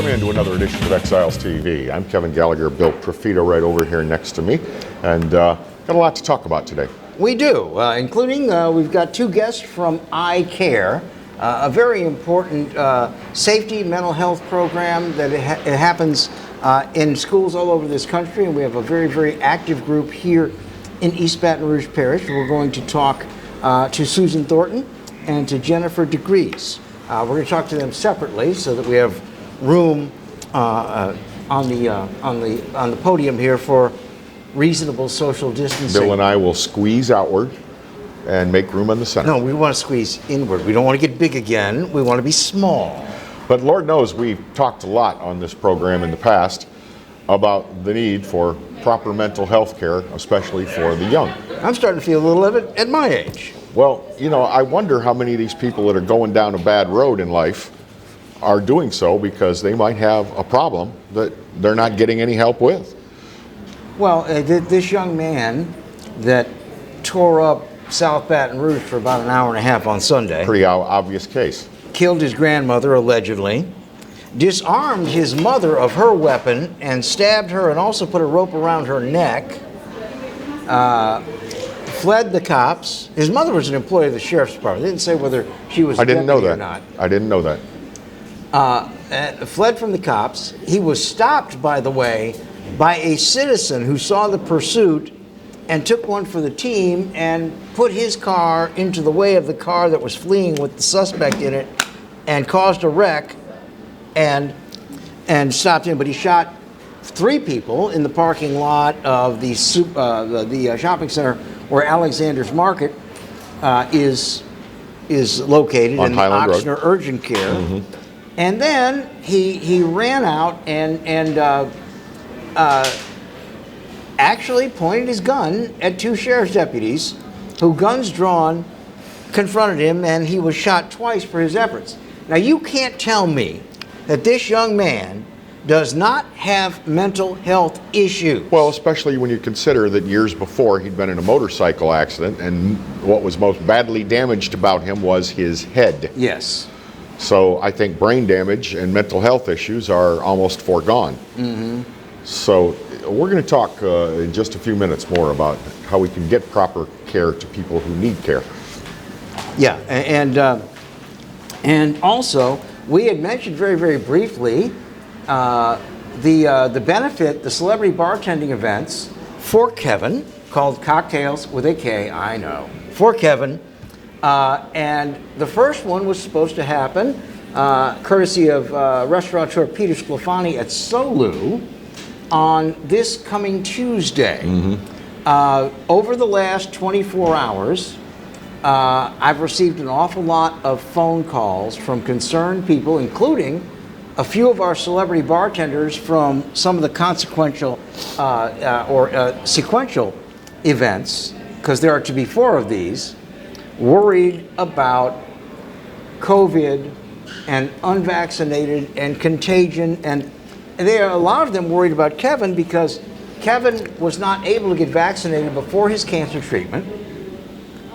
Welcome into another edition of Exiles TV. I'm Kevin Gallagher, Bill Profito right over here next to me, and got a lot to talk about today. We do, including we've got two guests from Eye Care, a very important safety mental health program that it happens in schools all over this country, and we have a very, very active group here in East Baton Rouge Parish. We're going to talk to Susan Thornton and to Jennifer DeGrees. We're going to talk to them separately so that we have room on the podium here for reasonable social distancing. Bill and I will squeeze outward and make room in the center. No, we want to squeeze inward. We don't want to get big again. We want to be small. But Lord knows we've talked a lot on this program in the past about the need for proper mental health care, especially for the young. I'm starting to feel a little of it at my age. Well, you know, I wonder how many of these people that are going down a bad road in life are doing so because they might have a problem that they're not getting any help with. Well, this young man that tore up South Baton Rouge for about an hour and a half on Sunday. Pretty obvious case. Killed his grandmother, allegedly. Disarmed his mother of her weapon and stabbed her and also put a rope around her neck. Fled the cops. His mother was an employee of the sheriff's department. They didn't say whether she was a deputy or not. I didn't know that. Fled from the cops. He was stopped, by the way, by a citizen who saw the pursuit and took one for the team and put his car into the way of the car that was fleeing with the suspect in it and caused a wreck and stopped him. But he shot 3 people in the parking lot of the shopping center where Alexander's Market is located on in Highland Oxner Road. Urgent Care. Mm-hmm. And then he ran out and actually pointed his gun at 2 sheriff's deputies who, guns drawn, confronted him, and he was shot twice for his efforts. Now, you can't tell me that this young man does not have mental health issues. Well, especially when you consider that years before he'd been in a motorcycle accident, and what was most badly damaged about him was his head. Yes. So I think brain damage and mental health issues are almost foregone. Mm-hmm. So we're going to talk in just a few minutes more about how we can get proper care to people who need care. Yeah, and also we had mentioned very, very briefly the benefit, the celebrity bartending events for Kevin, called Cocktails with a K, I know, for Kevin. And the first one was supposed to happen courtesy of restaurateur Peter Sclafani at Solu on this coming Tuesday. Mm-hmm. Over the last 24 hours, I've received an awful lot of phone calls from concerned people, including a few of our celebrity bartenders from some of the consequential sequential events, because there are to be 4 of these, worried about COVID and unvaccinated and contagion, and there are a lot of them worried about Kevin because Kevin was not able to get vaccinated before his cancer treatment,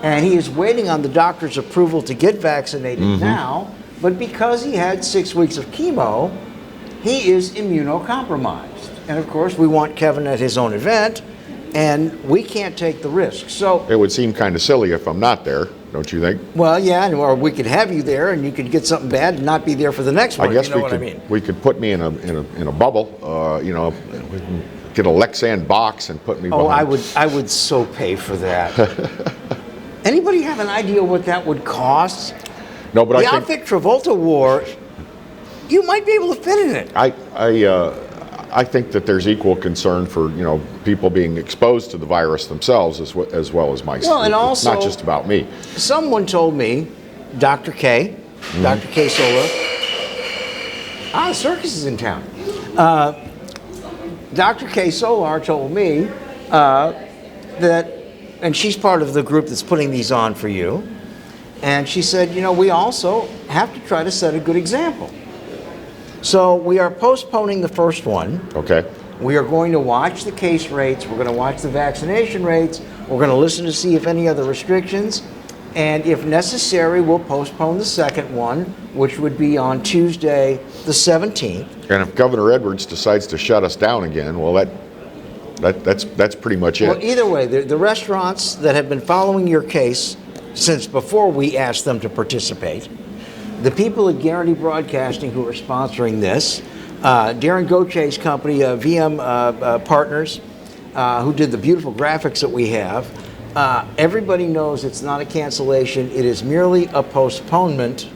and he is waiting on the doctor's approval to get vaccinated now, but because he had 6 weeks of chemo, he is immunocompromised. And of course, we want Kevin at his own event, and we can't take the risk. So it would seem kind of silly if I'm not there, don't you think? Well, yeah, or we could have you there, and you could get something bad and not be there for the next one. I guess you know we could put me in a bubble. We can get a Lexan box and put me. Oh, behind. I would so pay for that. Anybody have an idea what that would cost? No, but the outfit Travolta wore, you might be able to fit in it. I think that there's equal concern for people being exposed to the virus themselves as well as myself. Well, and also, it's not just about me. Someone told me, Dr. K, Dr. K Solar. The circus is in town. Dr. K Solar told me that, and she's part of the group that's putting these on for you, and she said, we also have to try to set a good example. So we are postponing the first one. Okay. We are going to watch the case rates. We're going to watch the vaccination rates. We're going to listen to see if any other restrictions. And if necessary, we'll postpone the second one, which would be on Tuesday, the 17th. And if Governor Edwards decides to shut us down again, well, that's pretty much it. Well, either way, the restaurants that have been following your case since before we asked them to participate, the people at Guarantee Broadcasting who are sponsoring this, Darren Gauthier's company, VM Partners, who did the beautiful graphics that we have, everybody knows it's not a cancellation, it is merely a postponement,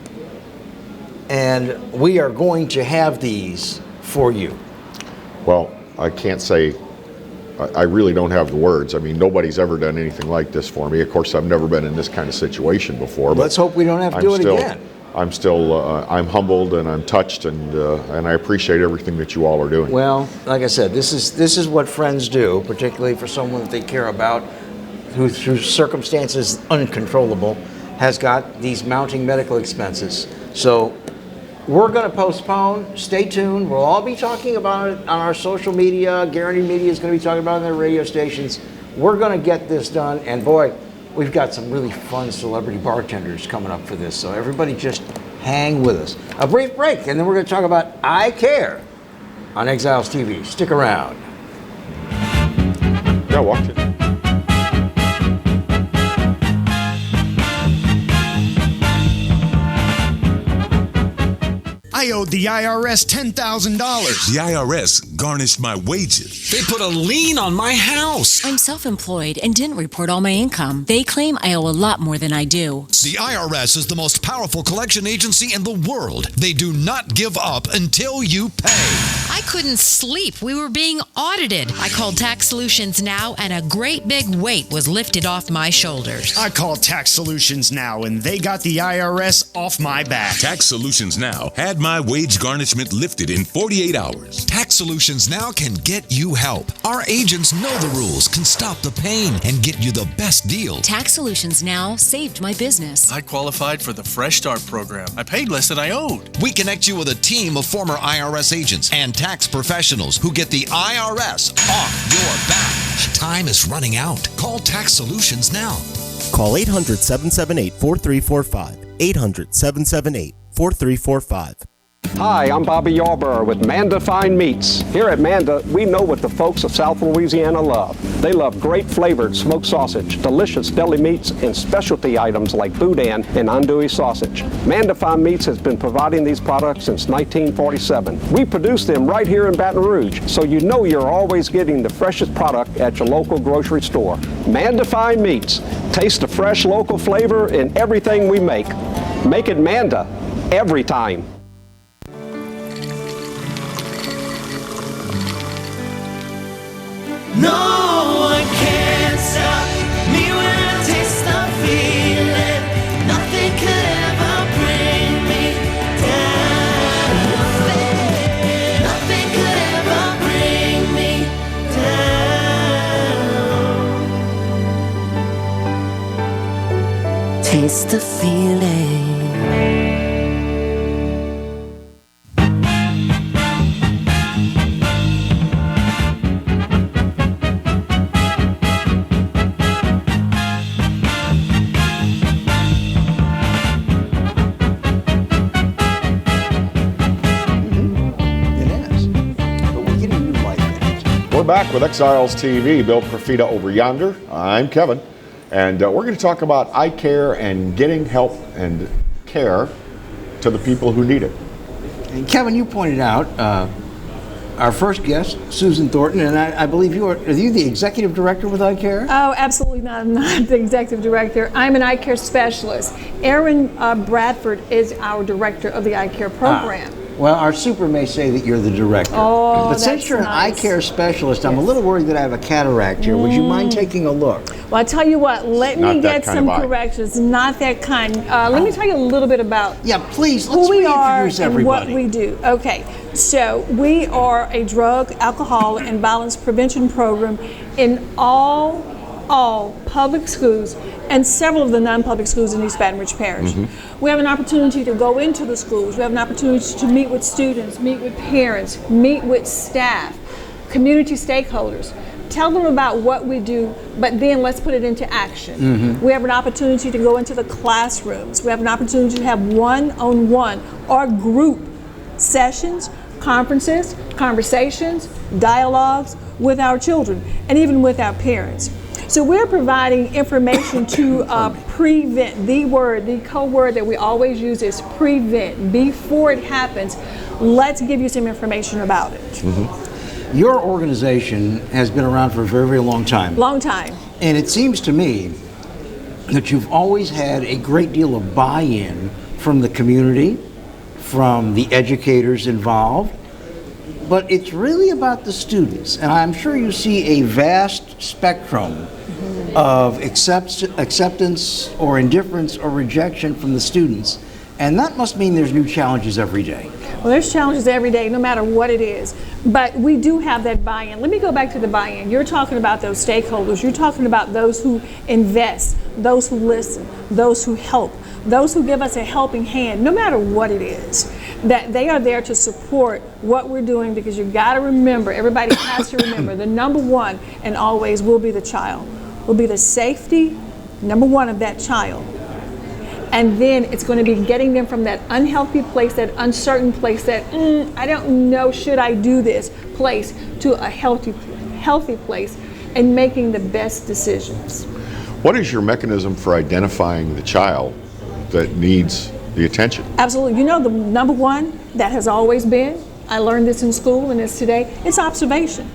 and we are going to have these for you. Well, I can't say, I really don't have the words. I mean, nobody's ever done anything like this for me. Of course, I've never been in this kind of situation before. But let's hope we don't have to do it again. I'm humbled and I'm touched, and I appreciate everything that you all are doing. Well, like I said, this is what friends do, particularly for someone that they care about, who through circumstances uncontrollable has got these mounting medical expenses. So we're going to postpone. Stay tuned. We'll all be talking about it on our social media. Guarantee Media is going to be talking about it on their radio stations. We're going to get this done, and boy, we've got some really fun celebrity bartenders coming up for this, so everybody just hang with us. A brief break, and then we're going to talk about I Care on Exiles TV. Stick around. Yeah, watch it. I owed the IRS $10,000. The IRS garnished my wages. They put a lien on my house. I'm self-employed and didn't report all my income. They claim I owe a lot more than I do. The IRS is the most powerful collection agency in the world. They do not give up until you pay. I couldn't sleep. We were being audited. I called Tax Solutions Now, and a great big weight was lifted off my shoulders. I called Tax Solutions Now, and they got the IRS off my back. Tax Solutions Now had my wage garnishment lifted in 48 hours. Tax Solutions Now can get you help. Our agents know the rules, can stop the pain, and get you the best deal. Tax Solutions Now saved my business. I qualified for the Fresh Start program. I paid less than I owed. We connect you with a team of former IRS agents and tax professionals who get the IRS off your back. Time is running out. Call Tax Solutions now. Call 800-778-4345. 800-778-4345. Hi, I'm Bobby Yarborough with Manda Fine Meats. Here at Manda, we know what the folks of South Louisiana love. They love great flavored smoked sausage, delicious deli meats, and specialty items like boudin and andouille sausage. Manda Fine Meats has been providing these products since 1947. We produce them right here in Baton Rouge, so you know you're always getting the freshest product at your local grocery store. Manda Fine Meats. Taste the fresh local flavor in everything we make. Make it Manda every time. No one can stop me when I taste the feeling. Nothing could ever bring me down. Nothing could ever bring me down. Taste the feeling. We're back with Exiles TV. Bill Profita over yonder. I'm Kevin. And we're going to talk about I Care and getting help and care to the people who need it. And Kevin, you pointed out our first guest, Susan Thornton, and I believe are you the executive director with I Care? Oh, absolutely not. I'm not the executive director. I'm an I Care specialist. Erin Bradford is our director of the I Care program. Well, our super may say that you're the director. Oh, but since you're an eye care specialist, I'm a little worried that I have a cataract here. Would you mind taking a look? Well, I'll tell you what, let me get some corrections. Not that kind. Let me tell you a little bit about please, who we are reintroduce and everybody. what we do. Okay, so we are a drug, alcohol, and violence prevention program in all public schools and several of the non-public schools in East Baton Rouge Parish. We have an opportunity to go into the schools. We have an opportunity to meet with students, meet with parents, meet with staff, community stakeholders. tell them about what we do, but then let's put it into action. We have an opportunity to go into the classrooms. We have an opportunity to have one-on-one or group sessions, conferences, conversations, dialogues with our children, and even with our parents. So we're providing information to prevent. The code word that we always use is prevent. Before it happens, let's give you some information about it. Your organization has been around for a very, very long time. Long time. And it seems to me that you've always had a great deal of buy-in from the community, from the educators involved, but it's really about the students. And I'm sure you see a vast spectrum of acceptance or indifference or rejection from the students. And that must mean there's new challenges every day. Well, there's challenges every day, no matter what it is. But we do have that buy-in. Let me go back to the buy-in. You're talking about those stakeholders. You're talking about those who invest, those who listen, those who help, those who give us a helping hand, no matter what it is. That they are there to support what we're doing, because you got to remember, everybody has to remember, the number one and always will be the child. Will be the safety, number one, of that child. And then it's going to be getting them from that unhealthy place, that uncertain place, that I don't know, should I do this place, to a healthy place, and making the best decisions. What is your mechanism for identifying the child that needs the attention? Absolutely. You know, the number one that has always been, I learned this in school and it's today, it's observation.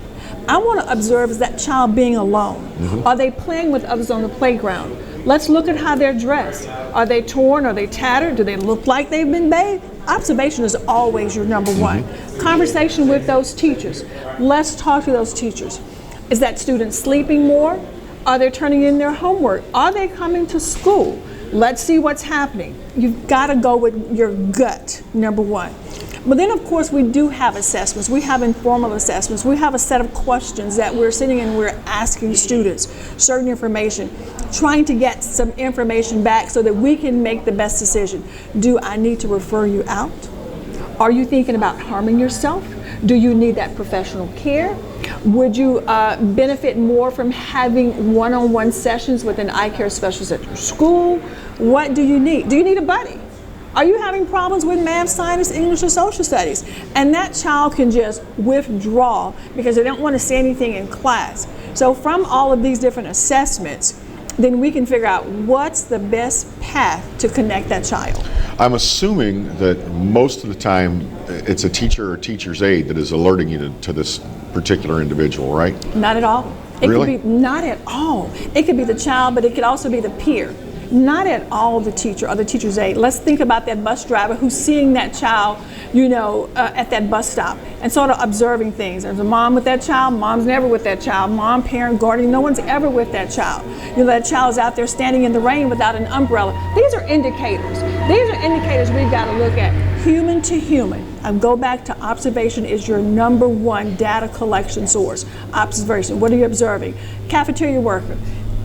I want to observe, is that child being alone? Are they playing with others on the playground? Let's look at how they're dressed. Are they torn? Are they tattered? Do they look like they've been bathed? Observation is always your number one. Conversation with those teachers. Let's talk to those teachers. Is that student sleeping more? Are they turning in their homework? Are they coming to school? Let's see what's happening. You've got to go with your gut, number one. But then, of course, we do have assessments. We have informal assessments. We have a set of questions that we're sitting and we're asking students certain information, trying to get some information back so that we can make the best decision. Do I need to refer you out? Are you thinking about harming yourself? Do you need that professional care? Would you benefit more from having one-on-one sessions with an eye care specialist at your school? What do you need? Do you need a buddy? Are you having problems with math, science, English, or social studies? And that child can just withdraw because they don't want to say anything in class. So from all of these different assessments, then we can figure out what's the best path to connect that child. I'm assuming that most of the time it's a teacher or teacher's aide that is alerting you to this particular individual, right? Not at all. It Really? could be not at all. It could be the child, but it could also be the peer. Not at all the teacher or the teacher's aide. Let's think about that bus driver who's seeing that child, at that bus stop and sort of observing things. There's a mom with that child, mom's never with that child, mom, parent, guardian, no one's ever with that child. That child's out there standing in the rain without an umbrella. These are indicators. These are indicators we've got to look at, human to human. I go back to observation is your number one data collection source. Observation, what are you observing? Cafeteria worker,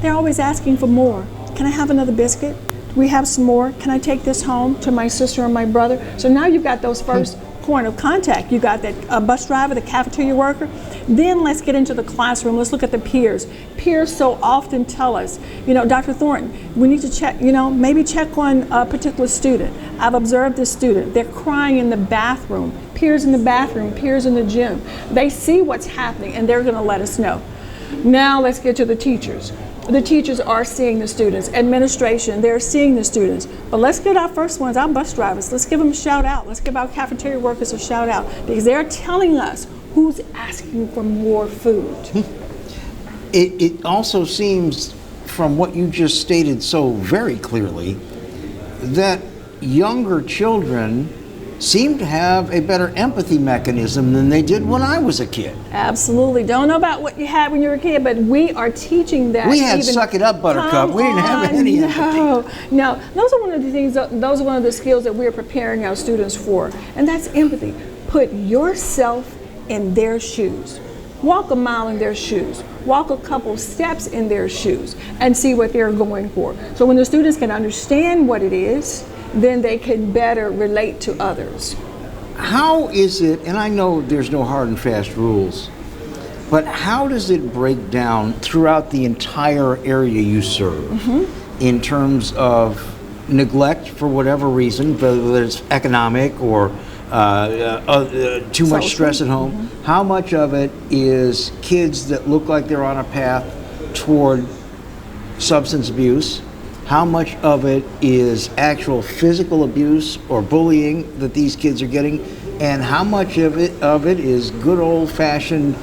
they're always asking for more. Can I have another biscuit? Do we have some more? Can I take this home to my sister or my brother? So now you've got those first point of contact. You got that bus driver, the cafeteria worker. Then let's get into the classroom. Let's look at the peers. Peers so often tell us, Dr. Thornton, we need to check, maybe check on a particular student. I've observed this student. They're crying in the bathroom. Peers in the bathroom, peers in the gym. They see what's happening and they're going to let us know. Now let's get to the teachers. The teachers are seeing the students. Administration, they're seeing the students. But let's get our first ones, our bus drivers. Let's give them a shout out. Let's give our cafeteria workers a shout out because they're telling us who's asking for more food. It also seems, from what you just stated so very clearly, that younger children seem to have a better empathy mechanism than they did when I was a kid. Absolutely. Don't know about what you had when you were a kid, but we are teaching that. We had suck it up, Buttercup. We didn't have any empathy. No, those are one of the things, those are one of the skills that we're preparing our students for, and that's empathy. Put yourself in their shoes. Walk a mile in their shoes. Walk a couple steps in their shoes and see what they're going for. So when the students can understand what it is, then they can better relate to others. How is it, and I know there's no hard and fast rules, But how does it break down throughout the entire area you serve in terms of neglect for whatever reason, whether it's economic or too much stress at home? How much of it is kids that look like they're on a path toward substance abuse? How much of it is actual physical abuse or bullying that these kids are getting? And how much of it is good old-fashioned,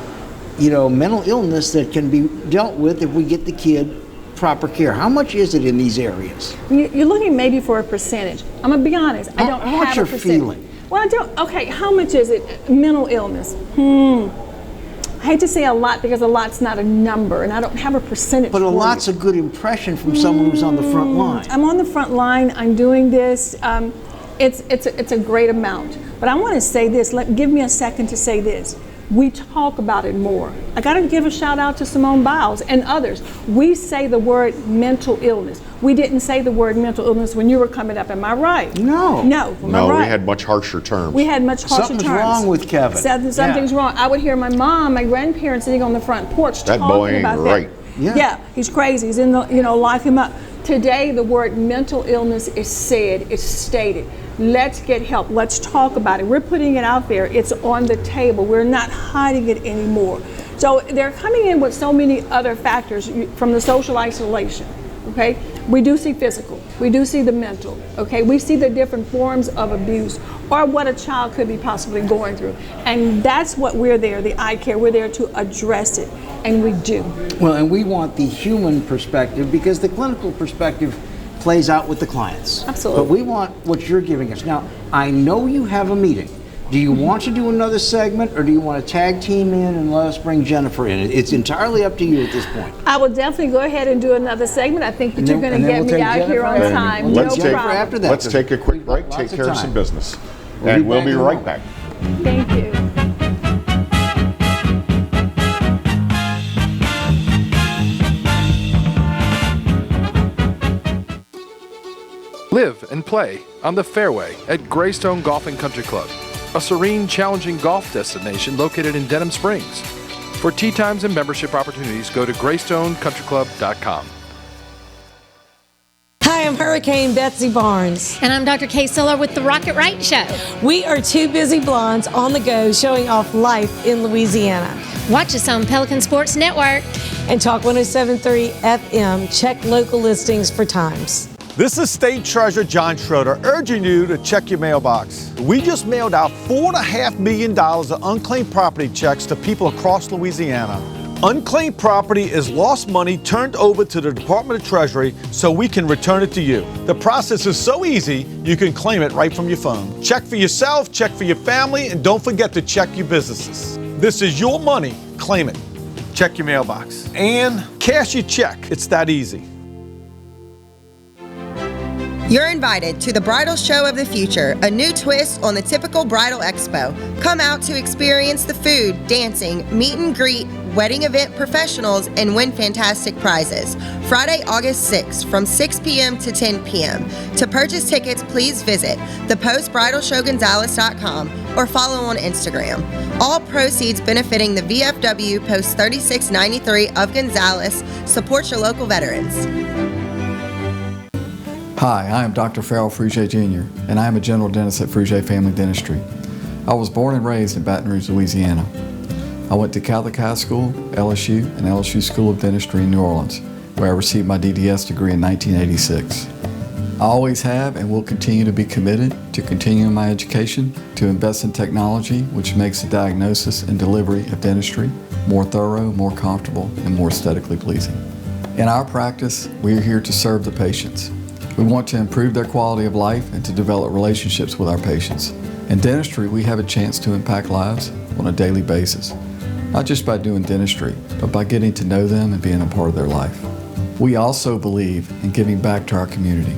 mental illness that can be dealt with if we get the kid proper care? How much is it in these areas? You're looking maybe for a percentage. I'm gonna be honest. I don't have a percentage. Feeling? Well, I don't. Okay, how much is it? Mental illness. I hate to say a lot because a lot's not a number, and I don't have a percentage. But a lot's a good impression from someone who's on the front line. I'm on the front line. I'm doing this. It's a great amount. But I want to say this. Give me a second to say this. We talk about it more. I got to give a shout out to Simone Biles and others. We say the word mental illness. We didn't say the word mental illness when you were coming up. Am I right? No. No. No, we had much harsher terms. We had much harsher Something's terms. wrong with Kevin. Something's wrong. I would hear my mom, my grandparents sitting on the front porch That talking boy ain't about right. that. Yeah, he's crazy. He's in the, lock him up. Today, the word mental illness is said, it's stated. Let's get help. Let's talk about it. We're putting it out there. It's on the table. We're not hiding it anymore. So they're coming in with so many other factors from the social isolation. Okay, we do see physical, we do see the mental, okay, we see the different forms of abuse or what a child could be possibly going through, and that's what we're there, the eye care, we're there to address it, and we do. Well, and we want the human perspective because the clinical perspective plays out with the clients. Absolutely. But we want what you're giving us. Now, I know you have a meeting. Do you want to do another segment, or do you want to tag team in and let us bring Jennifer in? It's entirely up to you at this point. I will definitely go ahead and do another segment. I think that you're going to get me out here on time. No problem. After that, let's take a quick break, take care of some business, and we'll be right back. Thank you. Live and play on the fairway at Greystone Golf and Country Club, a serene, challenging golf destination located in Denham Springs. For tee times and membership opportunities, go to GreystoneCountryClub.com. Hi, I'm Hurricane Betsy Barnes. And I'm Dr. Kay Siller with The Rocket Right Show. We are two busy blondes on the go showing off life in Louisiana. Watch us on Pelican Sports Network. And Talk 107.3 FM. Check local listings for times. This is State Treasurer John Schroeder urging you to check your mailbox. We just mailed out $4.5 million of unclaimed property checks to people across Louisiana. Unclaimed property is lost money turned over to the Department of Treasury so we can return it to you. The process is so easy, you can claim it right from your phone. Check for yourself, check for your family, and don't forget to check your businesses. This is your money. Claim it. Check your mailbox. And cash your check. It's that easy. You're invited to the Bridal Show of the Future, a new twist on the typical bridal expo. Come out to experience the food, dancing, meet and greet, wedding event professionals, and win fantastic prizes. Friday, August 6th from 6 p.m. to 10 p.m. To purchase tickets, please visit thepostbridalshowgonzales.com or follow on Instagram. All proceeds benefiting the VFW Post 3693 of Gonzales. Support your local veterans. Hi, I am Dr. Farrell Frugier Jr., and I am a general dentist at Frugier Family Dentistry. I was born and raised in Baton Rouge, Louisiana. I went to Catholic High School, LSU, and LSU School of Dentistry in New Orleans, where I received my DDS degree in 1986. I always have and will continue to be committed to continuing my education, to invest in technology which makes the diagnosis and delivery of dentistry more thorough, more comfortable, and more aesthetically pleasing. In our practice, we are here to serve the patients. We want to improve their quality of life and to develop relationships with our patients. In dentistry, we have a chance to impact lives on a daily basis, not just by doing dentistry, but by getting to know them and being a part of their life. We also believe in giving back to our community.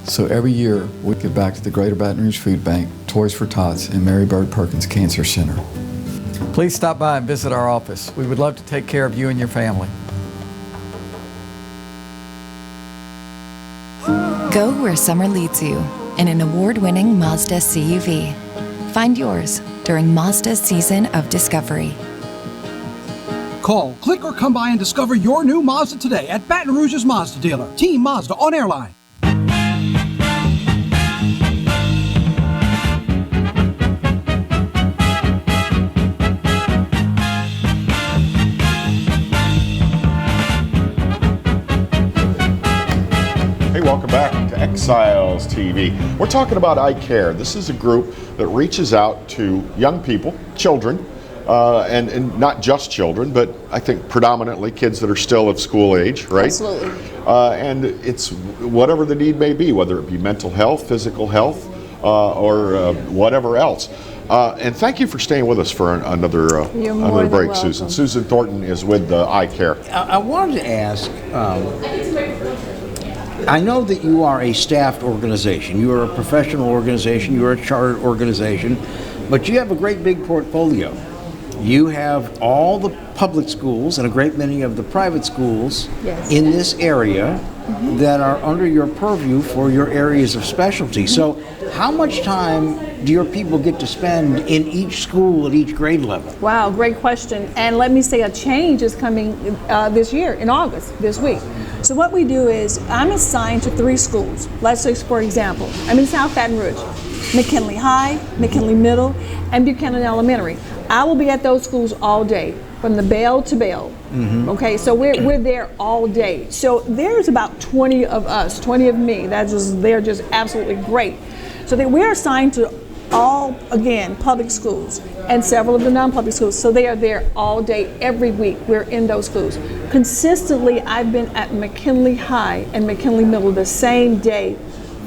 So every year, we give back to the Greater Baton Rouge Food Bank, Toys for Tots, and Mary Bird Perkins Cancer Center. Please stop by and visit our office. We would love to take care of you and your family. Go where summer leads you in an award-winning Mazda CUV. Find yours during Mazda's season of discovery. Call, click, or come by and discover your new Mazda today at Baton Rouge's Mazda dealer. Team Mazda on Airline. Hey, welcome back to Exiles TV. We're talking about eye care. This is a group that reaches out to young people, children, and not just children, but I think predominantly kids that are still of school age, right? Absolutely. And it's whatever the need may be, whether it be mental health, physical health, or whatever else. And thank you for staying with us for another break, welcome. Susan. Susan Thornton is with Eye Care. I wanted to ask, I know that you are a staffed organization. You are a professional organization. You are a chartered organization. But you have a great big portfolio. You have all the public schools and a great many of the private schools in this area that are under your purview for your areas of specialty. So how much time do your people get to spend in each school at each grade level? Wow, great question. And let me say a change is coming this year, in August, this week. So what we do is, I'm assigned to 3 schools. Let's say, for example, I'm in South Baton Rouge, McKinley High, McKinley Middle, and Buchanan Elementary. I will be at those schools all day, from the bell to bell. Okay, so we're there all day. So there's about 20 of us, 20 of me. They're just absolutely great. So we're assigned to all, again, public schools and several of the non-public schools. So they are there all day, every week. We're in those schools. Consistently, I've been at McKinley High and McKinley Middle the same day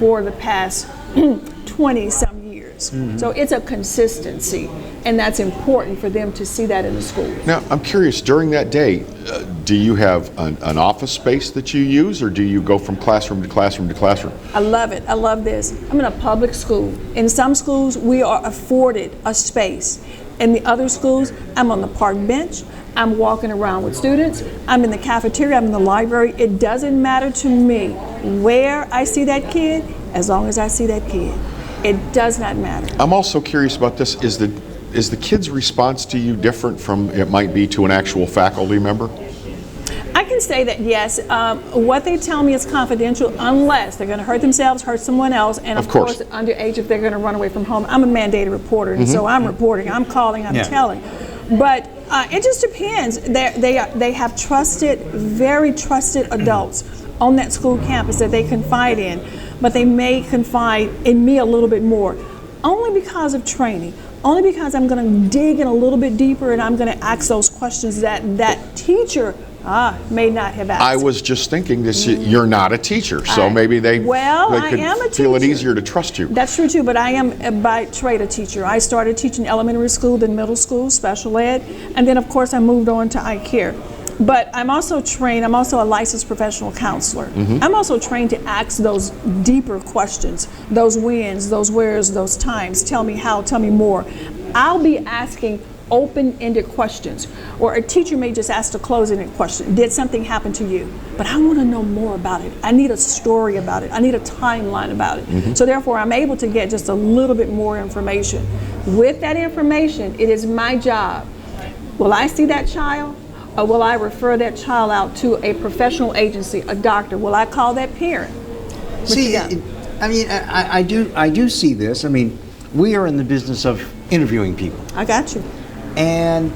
for the past 20-some years. So it's a consistency, and that's important for them to see that in the schools. Now, I'm curious, during that day, do you have an office space that you use, or do you go from classroom to classroom to classroom? I love it. I love this. I'm in a public school. In some schools, we are afforded a space. In the other schools, I'm on the park bench. I'm walking around with students. I'm in the cafeteria. I'm in the library. It doesn't matter to me where I see that kid, as long as I see that kid. It does not matter. I'm also curious about this. Is the kid's response to you different from it might be to an actual faculty member? I can say that yes. What they tell me is confidential unless they're going to hurt themselves, hurt someone else, and of course underage if they're going to run away from home. I'm a mandated reporter, and so I'm reporting, I'm calling, I'm telling. But it just depends. They have trusted, very trusted adults on that school campus that they confide in, but they may confide in me a little bit more, only because of training. Only because I'm going to dig in a little bit deeper and I'm going to ask those questions that teacher may not have asked. I was just thinking this. You're not a teacher, so maybe they could feel it easier to trust you. That's true too, but I am by trade a teacher. I started teaching elementary school, then middle school, special ed, and then of course I moved on to eye care. But I'm also trained, I'm also a licensed professional counselor. I'm also trained to ask those deeper questions, those whens, those wheres, those times. Tell me how, tell me more. I'll be asking open-ended questions, or a teacher may just ask a closing question. Did something happen to you? But I want to know more about it. I need a story about it. I need a timeline about it. So therefore, I'm able to get just a little bit more information. With that information, it is my job. Will I see that child? Or will I refer that child out to a professional agency, a doctor? Will I call that parent? See, I do see this. I mean, we are in the business of interviewing people. I got you. And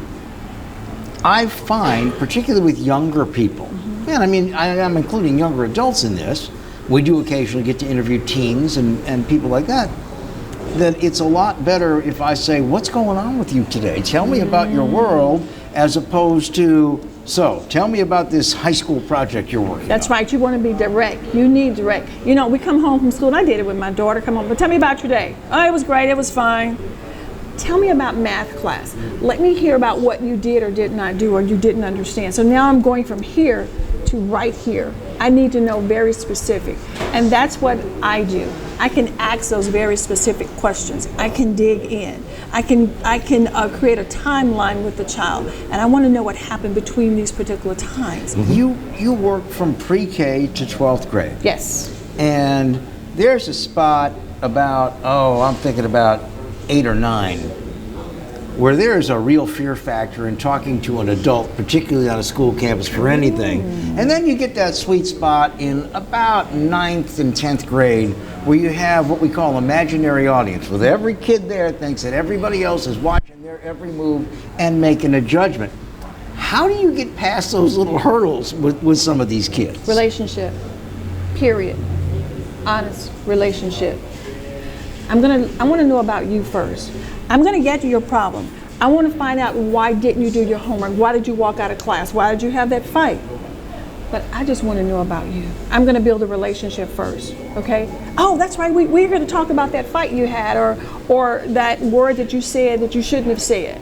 I find, particularly with younger people, and I mean, I'm including younger adults in this, we do occasionally get to interview teens and people like that, that it's a lot better if I say, what's going on with you today? Tell me about your world, as opposed to, so tell me about this high school project you're working on. That's right. You want to be direct. You need direct. You know, we come home from school, and I did it with my daughter, come home, but tell me about your day. Oh, it was great, it was fine. Tell me about math class. Let me hear about what you did or did not do, or you didn't understand. So now I'm going from here to right here. I need to know very specific. And that's what I do. I can ask those very specific questions. I can dig in. I can create a timeline with the child, and I want to know what happened between these particular times. You work from pre-K to 12th grade. Yes. And there's a spot about, I'm thinking about 8 or 9, where there is a real fear factor in talking to an adult, particularly on a school campus for anything. And then you get that sweet spot in about 9th and 10th grade where you have what we call imaginary audience, with every kid there thinks that everybody else is watching their every move and making a judgment. How do you get past those little hurdles with some of these kids? Relationship, period. Honest relationship. I want to know about you first. I'm going to get to your problem. I want to find out, why didn't you do your homework? Why did you walk out of class? Why did you have that fight? But I just want to know about you. I'm going to build a relationship first, okay? Oh, that's right. We're going to talk about that fight you had, or that word that you said that you shouldn't have said.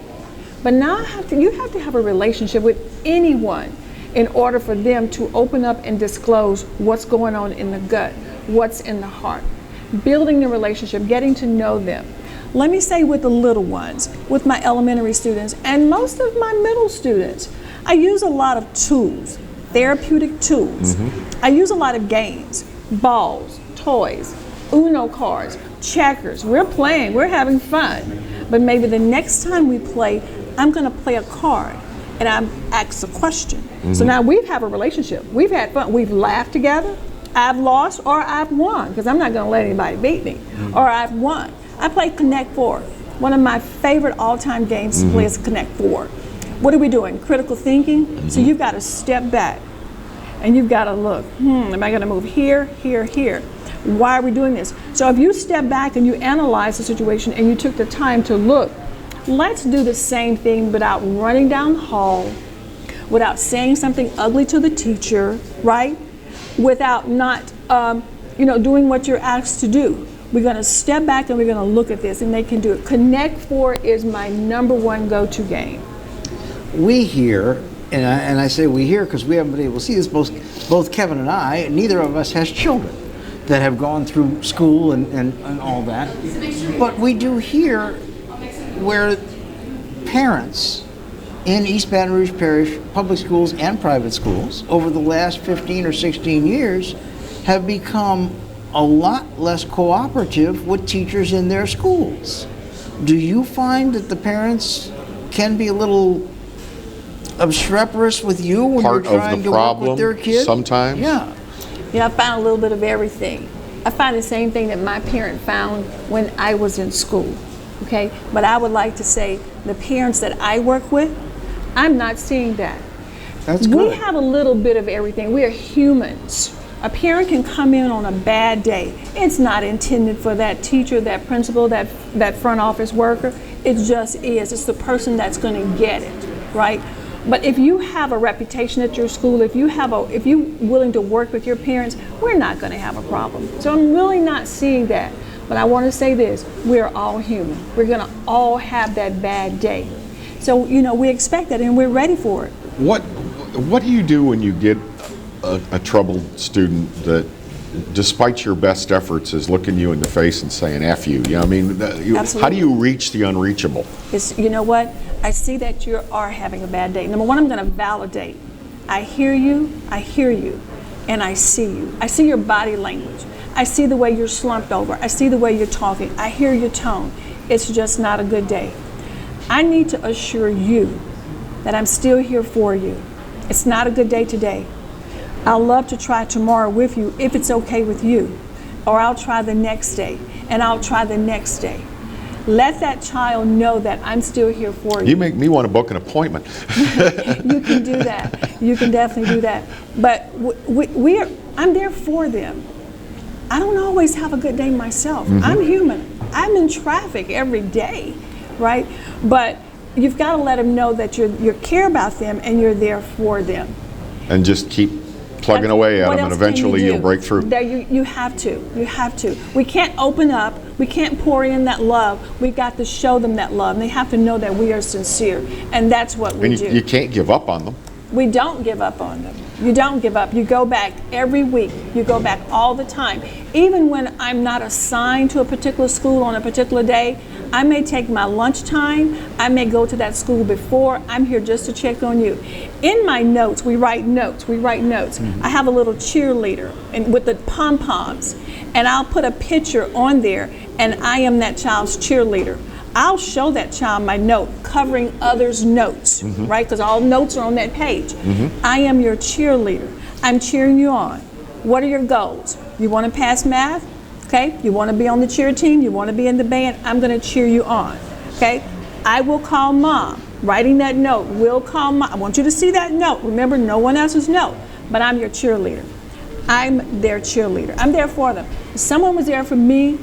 But now you have to have a relationship with anyone in order for them to open up and disclose what's going on in the gut, what's in the heart. Building the relationship, getting to know them. Let me say, with the little ones, with my elementary students, and most of my middle students, I use a lot of tools, therapeutic tools. I use a lot of games, balls, toys, Uno cards, checkers. We're playing, we're having fun. But maybe the next time we play, I'm going to play a card and I'm asked a question. So now we have a relationship. We've had fun. We've laughed together. I've lost or I've won, because I'm not going to let anybody beat me. Or I've won. I play Connect Four. One of my favorite all-time games to play is Connect Four. What are we doing? Critical thinking. So you've got to step back and you've got to look. Am I going to move here, here, here? Why are we doing this? So if you step back and you analyze the situation and you took the time to look, let's do the same thing without running down the hall, without saying something ugly to the teacher, right? Without not, doing what you're asked to do. We're going to step back and we're going to look at this, and they can do it. Connect Four is my #1 go-to game. We here, and I say we here because we haven't been able to see this, both Kevin and I, neither of us has children that have gone through school and all that. But we do hear where parents in East Baton Rouge Parish public schools and private schools over the last 15 or 16 years have become a lot less cooperative with teachers in their schools. Do you find that the parents can be a little obstreperous with you when you're trying to work with their kids? Sometimes. Yeah, I found a little bit of everything. I find the same thing that my parent found when I was in school, okay? But I would like to say the parents that I work with, I'm not seeing that. That's good. We have a little bit of everything. We are humans. A parent can come in on a bad day. It's not intended for that teacher, that principal, that front office worker. It just is. It's the person that's going to get it, right? But if you have a reputation at your school, if you're willing to work with your parents, we're not going to have a problem. So I'm really not seeing that. But I want to say this: we're all human. We're going to all have that bad day. So we expect that, and we're ready for it. What do you do when you get a troubled student that, despite your best efforts, is looking you in the face and saying "F you"? How do you reach the unreachable? You know what? I see that you are having a bad day. Number one, I'm going to validate. I hear you, and I see you. I see your body language. I see the way you're slumped over. I see the way you're talking. I hear your tone. It's just not a good day. I need to assure you that I'm still here for you. It's not a good day today. I'll love to try tomorrow with you if it's okay with you. Or I'll try the next day, and I'll try the next day. Let that child know that I'm still here for you. You make me want to book an appointment. You can do that. You can definitely do that. But I'm there for them. I don't always have a good day myself. I'm human. I'm in traffic every day, right? But you've got to let them know that you care about them and you're there for them. And just keep plugging away at them, and eventually you'll break through. You have to. We can't open up. We can't pour in that love. We've got to show them that love. And they have to know that we are sincere. And that's what we do. You can't give up on them. We don't give up on them. You don't give up. You go back every week. You go back all the time. Even when I'm not assigned to a particular school on a particular day, I may take my lunch time. I may go to that school before. I'm here just to check on you. In my notes, we write notes. I have a little cheerleader and with the pom-poms, and I'll put a picture on there, and I am that child's cheerleader. I'll show that child my note covering others' notes, right? Because all notes are on that page. I am your cheerleader. I'm cheering you on. What are your goals? You want to pass math? Okay. You want to be on the cheer team? You want to be in the band? I'm going to cheer you on. Okay. I will call mom. Writing that note, will call mom. I want you to see that note. Remember, no one else's note, but I'm your cheerleader. I'm their cheerleader. I'm there for them. If someone was there for me,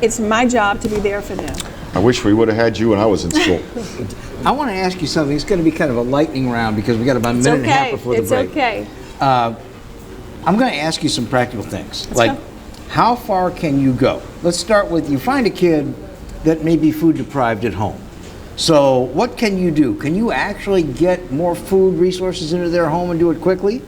it's my job to be there for them. I wish we would have had you when I was in school. I want to ask you something. It's going to be kind of a lightning round because we got about a minute and a half before the break. It's okay. I'm going to ask you some practical things. Let's like, go. how far can you go? Let's start with, you find a kid that may be food deprived at home. So what can you do? Can you actually get more food resources into their home and do it quickly?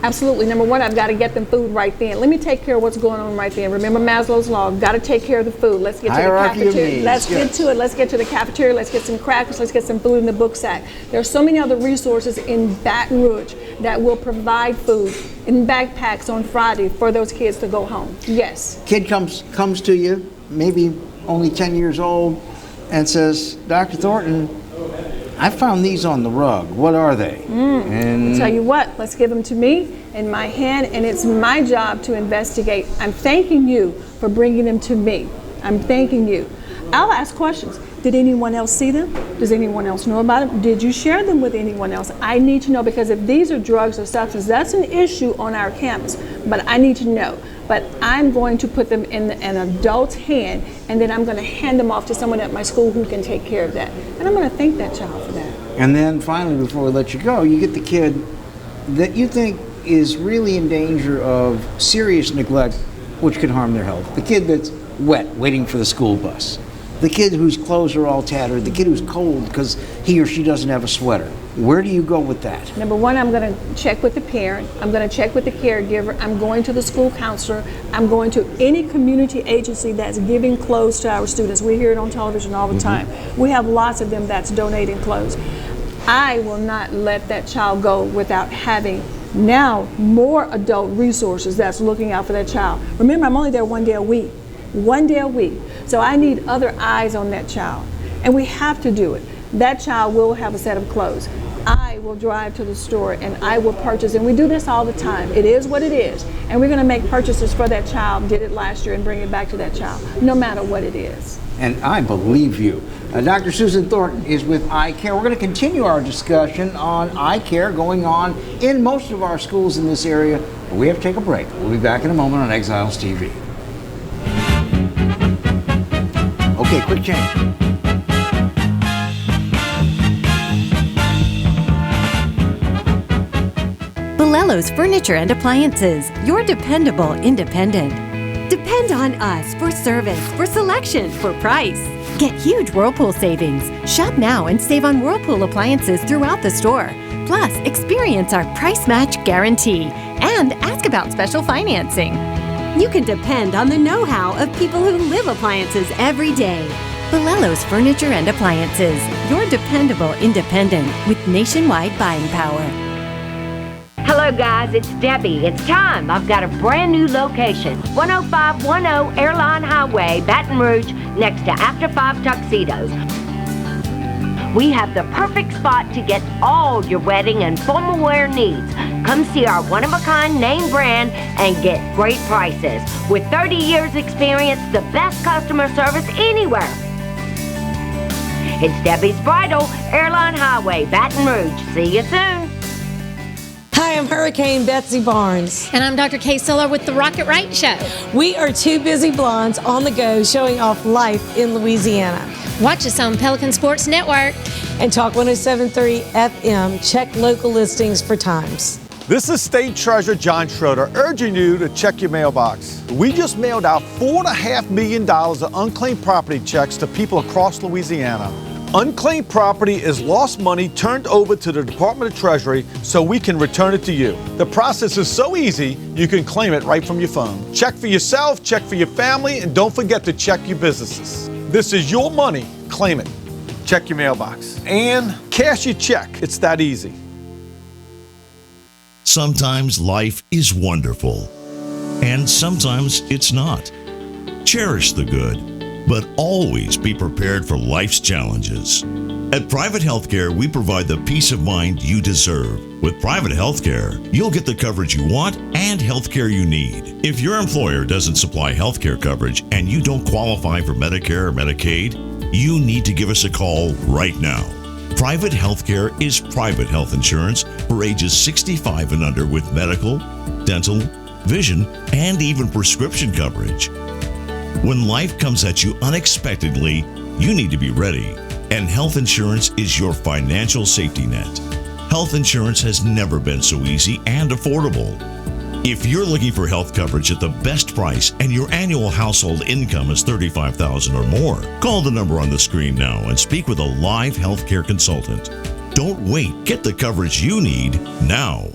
Absolutely. Number one, I've got to get them food right then. Let me take care of what's going on right then. Remember Maslow's law. Got to take care of the food. Let's get to the cafeteria. Let's get to it. Let's get to the cafeteria. Let's get some crackers. Let's get some food in the book sack. There are so many other resources in Baton Rouge that will provide food in backpacks on Friday for those kids to go home. Yes. Kid comes to you, maybe only 10 years old, and says, Dr. Thornton, I found these on the rug. What are they? And I'll tell you what, let's give them to me in my hand, and it's my job to investigate. I'm thanking you for bringing them to me. I'm thanking you. I'll ask questions. Did anyone else see them? Does anyone else know about them? Did you share them with anyone else? I need to know, because if these are drugs or substances, that's an issue on our campus, but I need to know. But I'm going to put them in an adult's hand, and then I'm going to hand them off to someone at my school who can take care of that. And I'm going to thank that child for that. And then finally, before we let you go, you get the kid that you think is really in danger of serious neglect, which could harm their health. The kid that's wet, waiting for the school bus. The kid whose clothes are all tattered. The kid who's cold because he or she doesn't have a sweater. Where do you go with that? Number one, I'm going to check with the parent. I'm going to check with the caregiver. I'm going to the school counselor. I'm going to any community agency that's giving clothes to our students. We hear it on television all the time. We have lots of them that's donating clothes. I will not let that child go without having now more adult resources that's looking out for that child. Remember, I'm only there 1 day a week. 1 day a week. So I need other eyes on that child. And we have to do it. That child will have a set of clothes. I will drive to the store and I will purchase. And we do this all the time. It is what it is. And we're going to make purchases for that child. Did it last year and bring it back to that child, no matter what it is. And I believe you. Dr. Susan Thornton is with Eye Care. We're going to continue our discussion on eye care going on in most of our schools in this area. But we have to take a break. We'll be back in a moment on Exiles TV. Okay, quick change. Bolello's Furniture and Appliances, your dependable independent. Depend on us for service, for selection, for price. Get huge Whirlpool savings. Shop now and save on Whirlpool appliances throughout the store. Plus, experience our price match guarantee and ask about special financing. You can depend on the know-how of people who live appliances every day. Bolello's Furniture and Appliances, your dependable independent with nationwide buying power. Hello guys, it's Debbie. It's time. I've got a brand new location. 10510 Airline Highway, Baton Rouge, next to After 5 Tuxedos. We have the perfect spot to get all your wedding and formal wear needs. Come see our one-of-a-kind name brand and get great prices. With 30 years experience, the best customer service anywhere. It's Debbie's Bridal, Airline Highway, Baton Rouge. See you soon. Hi, I'm Hurricane Betsy Barnes. And I'm Dr. Kay Siller with The Rocket Right Show. We are two busy blondes on the go showing off life in Louisiana. Watch us on Pelican Sports Network. And Talk 107.3 FM. Check local listings for times. This is State Treasurer John Schroeder urging you to check your mailbox. We just mailed out $4.5 million of unclaimed property checks to people across Louisiana. Unclaimed property is lost money turned over to the Department of Treasury so we can return it to you. The process is so easy, you can claim it right from your phone. Check for yourself, check for your family, and don't forget to check your businesses. This is your money. Claim it. Check your mailbox. And cash your check. It's that easy. Sometimes life is wonderful, and sometimes it's not. Cherish the good. but always be prepared for life's challenges. At Private Healthcare, we provide the peace of mind you deserve. With private healthcare, you'll get the coverage you want and healthcare you need. If your employer doesn't supply healthcare coverage and you don't qualify for Medicare or Medicaid, you need to give us a call right now. Private healthcare is private health insurance for ages 65 and under with medical, dental, vision, and even prescription coverage. When life comes at you unexpectedly, you need to be ready. And health insurance is your financial safety net. Health insurance has never been so easy and affordable. If you're looking for health coverage at the best price and your annual household income is $35,000 or more, call the number on the screen now and speak with a live healthcare consultant. Don't wait. Get the coverage you need now.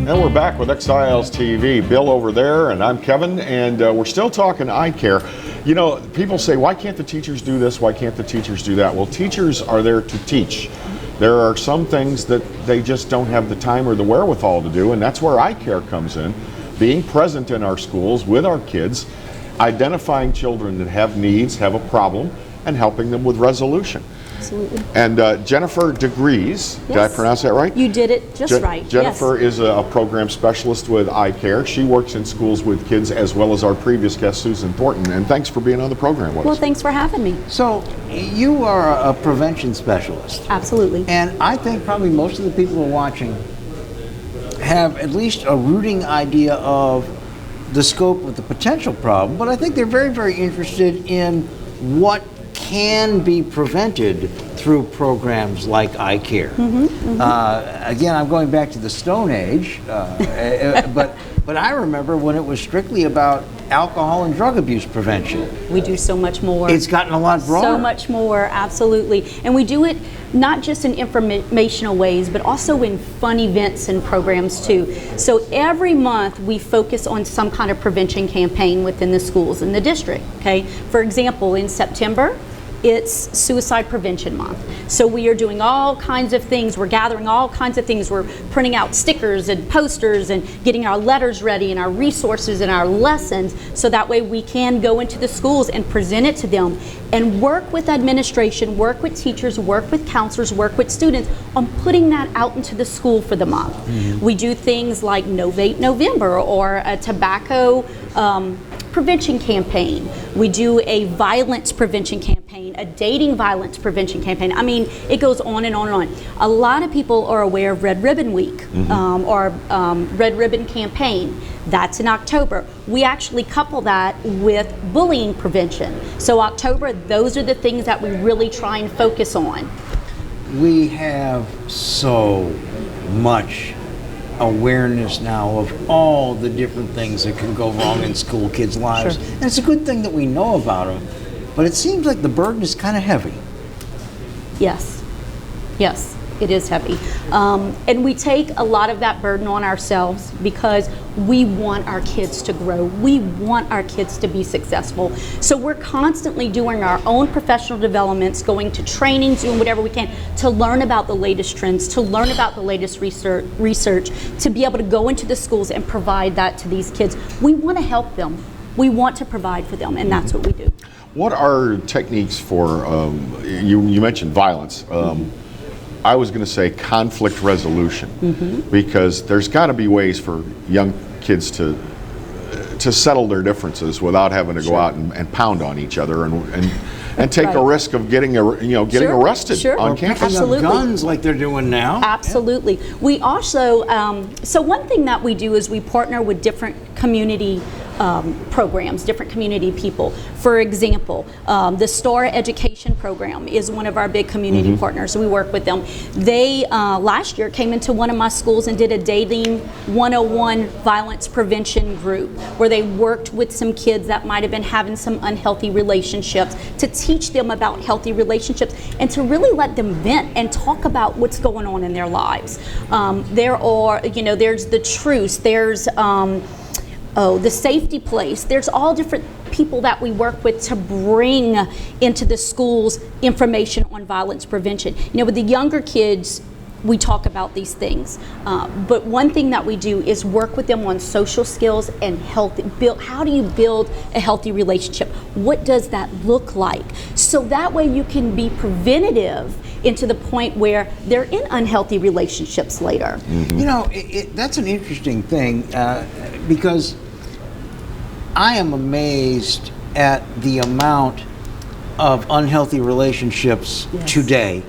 And we're back with Exiles TV. Bill over there, and I'm Kevin, and we're still talking eye care. You know, people say, why can't the teachers do this? Why can't the teachers do that? Well, teachers are there to teach. There are some things that they just don't have the time or the wherewithal to do, and that's where eye care comes in. Being present in our schools with our kids, identifying children that have needs, have a problem, and helping them with resolution. Absolutely. And Jennifer DeGrees, did I pronounce that right? You did it just right. Jennifer is a program specialist with eye care. She works in schools with kids as well as our previous guest, Susan Thornton. And thanks for being on the program with Well, us. thanks for having me. So, you are a prevention specialist. Absolutely. And I think probably most of the people who are watching have at least a rooting idea of the scope of the potential problem, but I think they're very, very interested in what can be prevented through programs like eye care. Again, I'm going back to the Stone Age, but I remember when it was strictly about alcohol and drug abuse prevention. We do so much more. It's gotten a lot broader. So much more, absolutely. And we do it not just in informational ways, but also in fun events and programs too. So every month we focus on some kind of prevention campaign within the schools in the district, okay? For example, in September, it's Suicide Prevention Month. So we are doing all kinds of things. We're gathering all kinds of things. We're printing out stickers and posters and getting our letters ready and our resources and our lessons so that way we can go into the schools and present it to them and work with administration, work with teachers, work with counselors, work with students on putting that out into the school for the month. We do things like No Vape November or a tobacco prevention campaign. We do a violence prevention campaign, a dating violence prevention campaign. I mean, it goes on and on and on. A lot of people are aware of Red Ribbon Week or Red Ribbon Campaign. That's in October. We actually couple that with bullying prevention. So October, those are the things that we really try and focus on. We have so much awareness now of all the different things that can go wrong in school kids' lives. And it's a good thing that we know about them, but it seems like the burden is kind of heavy. Yes, yes, it is heavy. And we take a lot of that burden on ourselves because we want our kids to grow. We want our kids to be successful. So we're constantly doing our own professional developments, going to trainings, doing whatever we can to learn about the latest trends, to learn about the latest research, to be able to go into the schools and provide that to these kids. We want to help them. We want to provide for them, and that's what we do. What are techniques for, you mentioned violence. I was going to say conflict resolution, because there's got to be ways for young kids to settle their differences without having to go out and pound on each other and take a risk of getting arrested on campus. Absolutely. Guns like they're doing now. Absolutely. We also, so one thing that we do is we partner with different community programs, different community people. For example, the STAR Education Program is one of our big community partners. We work with them. They last year came into one of my schools and did a Dating 101 violence prevention group where they worked with some kids that might have been having some unhealthy relationships to teach them about healthy relationships and to really let them vent and talk about what's going on in their lives. There are, there's the truce, there's the safety place. There's all different people that we work with to bring into the schools information on violence prevention. You know, with the younger kids, we talk about these things, but one thing that we do is work with them on social skills and health. How do you build a healthy relationship? What does that look like? So that way you can be preventative into the point where they're in unhealthy relationships later. You know, that's an interesting thing because I am amazed at the amount of unhealthy relationships today.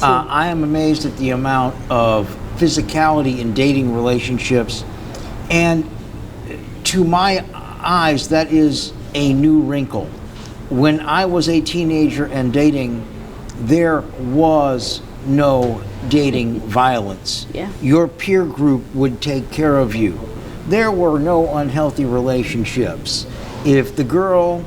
I am amazed at the amount of physicality in dating relationships, and to my eyes, that is a new wrinkle. When I was a teenager and dating, there was no dating violence. Your peer group would take care of you. There were no unhealthy relationships. If the girl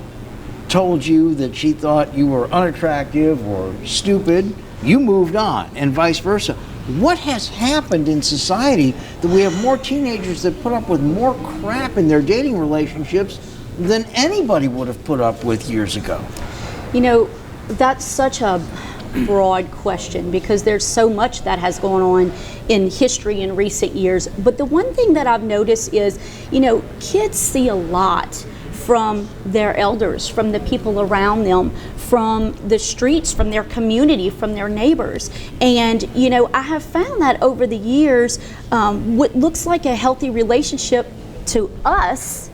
told you that she thought you were unattractive or stupid, you moved on, and vice versa. What has happened in society that we have more teenagers that put up with more crap in their dating relationships than anybody would have put up with years ago? You know, that's such a broad question because there's so much that has gone on in history in recent years. But the one thing that I've noticed is, you know, kids see a lot from their elders, from the people around them, from the streets, from their community, from their neighbors. And, you know, I have found that over the years, what looks like a healthy relationship to us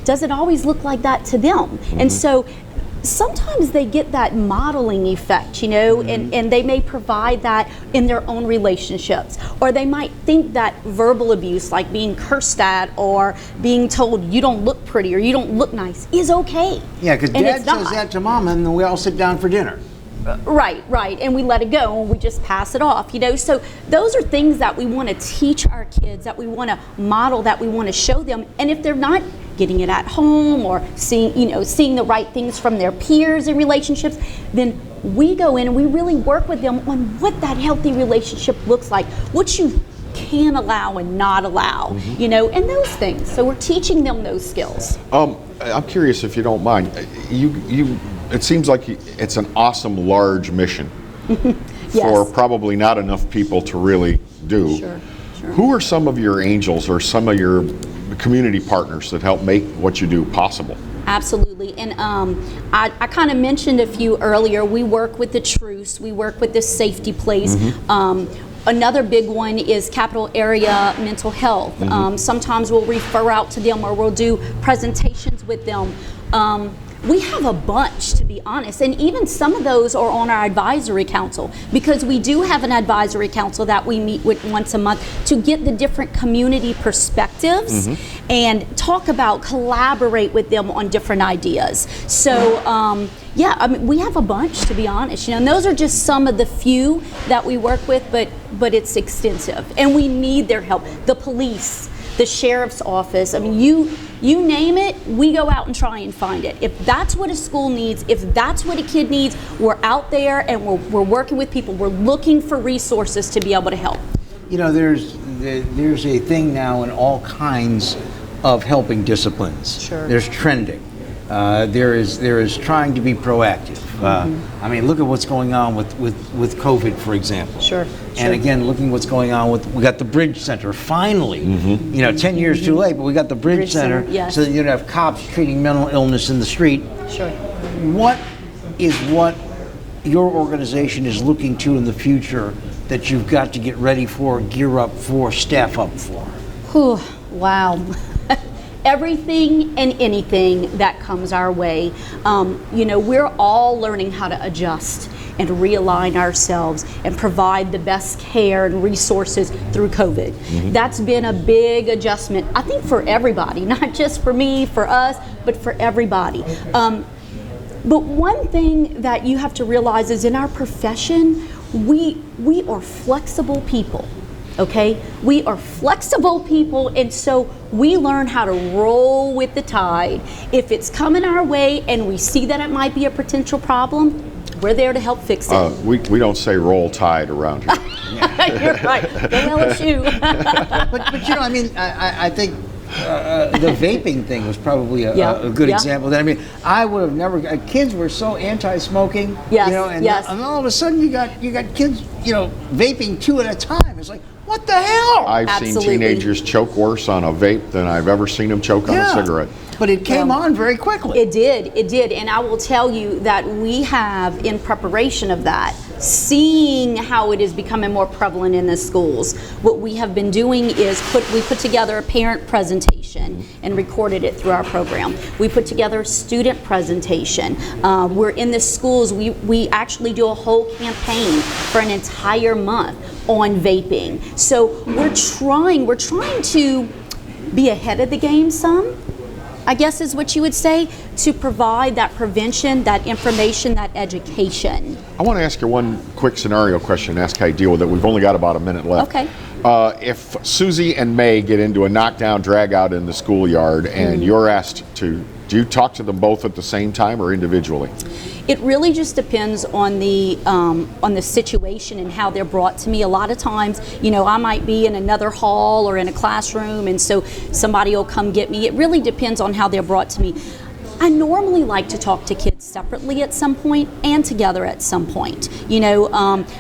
doesn't always look like that to them. And so sometimes they get that modeling effect, you know, and they may provide that in their own relationships. Or they might think that verbal abuse, like being cursed at or being told you don't look pretty or you don't look nice, is okay. Yeah, because Dad says that to Mom and then we all sit down for dinner. Right, and we let it go and we just pass it off, you know. So those are things that we want to teach our kids, that we want to model, that we want to show them. And if they're not getting it at home or seeing the right things from their peers in relationships, then we go in and we really work with them on what that healthy relationship looks like, what you can allow and not allow, you know, and those things. So we're teaching them those skills. I'm curious, if you don't mind, it seems like it's an awesome large mission for probably not enough people to really do. Sure. Who are some of your angels or some of your community partners that help make what you do possible? Absolutely. And I kind of mentioned a few earlier. We work with the Truce. We work with the Safety Place. Another big one is Capital Area Mental Health. Sometimes we'll refer out to them or we'll do presentations with them. We have a bunch, to be honest, and even some of those are on our advisory council, because we do have an advisory council that we meet with once a month to get the different community perspectives and talk about, collaborate with them on different ideas. So yeah, I mean, we have a bunch, to be honest, you know, and those are just some of the few that we work with, but it's extensive and we need their help. The police, the sheriff's office, I mean, you name it, we go out and try and find it. If that's what a school needs, if that's what a kid needs, we're out there and we're working with people. We're looking for resources to be able to help. You know, there's a thing now in all kinds of helping disciplines. Sure. There's trending. There is trying to be proactive. I mean, look at what's going on with COVID, for example. Sure. And again, looking what's going on we got the Bridge Center, finally. You know, 10 years too late, but we got the Bridge Center, yes. so that you don't have cops treating mental illness in the street. Sure. What your organization is looking to in the future that you've got to get ready for, gear up for, staff up for? Whew, wow. Everything and anything that comes our way. You know, we're all learning how to adjust and realign ourselves and provide the best care and resources through COVID. That's been a big adjustment, I think, for everybody, not just for me, for us, but for everybody. But one thing that you have to realize is in our profession, we are flexible people. Okay, we are flexible people, and so we learn how to roll with the tide. If it's coming our way and we see that it might be a potential problem, we're there to help fix it. We don't say roll tide around here. You're right. Go LSU. but you know, I mean, I think The vaping thing was probably a good example. That I mean, I would have never. Kids were so anti-smoking, Yes, you know, and, yes. and all of a sudden you got kids, you know, vaping 2 at a time. It's like, what the hell? I've seen teenagers choke worse on a vape than I've ever seen them choke on a cigarette. But it came on very quickly. It did. And I will tell you that we have, in preparation of that, seeing how it is becoming more prevalent in the schools, what we have been doing is we put together a parent presentation and recorded it through our program. We put together a student presentation. We're in the schools. We actually do a whole campaign for an entire month on vaping. So we're trying to be ahead of the game some, I guess is what you would say, to provide that prevention, that information, that education. I want to ask you one quick scenario question, ask how you deal with it. We've only got about a minute left. Okay. If Susie and May get into a knockdown, drag out in the schoolyard and you're asked to, do you talk to them both at the same time or individually? It really just depends on the situation and how they're brought to me. A lot of times, you know, I might be in another hall or in a classroom, and so somebody will come get me. It really depends on how they're brought to me. I normally like to talk to kids separately at some point and together at some point. You know,